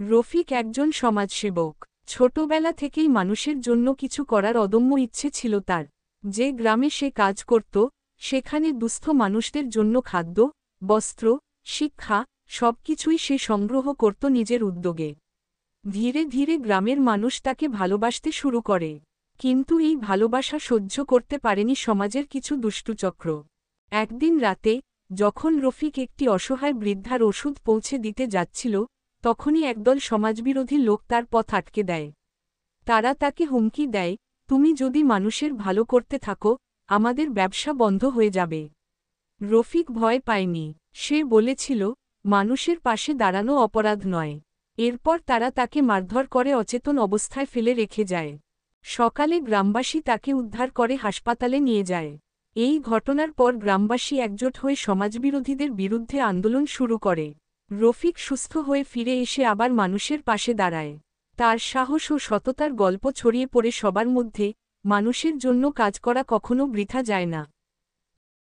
রফিক একজন সমাজসেবক। ছোটবেলা থেকেই মানুষের জন্য কিছু করার অদম্য ইচ্ছে ছিল তার। যে গ্রামে সে কাজ করত, সেখানে দুস্থ মানুষদের জন্য খাদ্য, বস্ত্র, শিক্ষা সবকিছুই সে সংগ্রহ করত নিজের উদ্যোগে। ধীরে ধীরে গ্রামের মানুষ তাকে ভালোবাসতে শুরু করে। কিন্তু এই ভালোবাসা সহ্য করতে পারেনি সমাজের কিছু দুষ্টুচক্র। একদিন রাতে, যখন রফিক একটি অসহায় বৃদ্ধার ওষুধ পৌঁছে দিতে যাচ্ছিল, তখনই একদল সমাজবিরোধী লোক তার পথ আটকে দেয়। তারা তাকে হুমকি দেয়, তুমি যদি মানুষের ভালো করতে থাকো, আমাদের ব্যবসা বন্ধ হয়ে যাবে। রফিক ভয় পায়নি। সে বলেছিল, মানুষের পাশে দাঁড়ানো অপরাধ নয়। এরপর তারা তাকে মারধর করে অচেতন অবস্থায় ফেলে রেখে যায়। সকালে গ্রামবাসী তাকে উদ্ধার করে হাসপাতালে নিয়ে যায়। এই ঘটনার পর গ্রামবাসী একজোট হয়ে সমাজবিরোধীদের বিরুদ্ধে আন্দোলন শুরু করে। রফিক সুস্থ হয়ে ফিরে এসে আবার মানুষের পাশে দাঁড়ায়। তার সাহস ও সততার গল্প ছড়িয়ে পড়ে সবার মধ্যে, মানুষের জন্য কাজ করা কখনো বৃথা যায় না।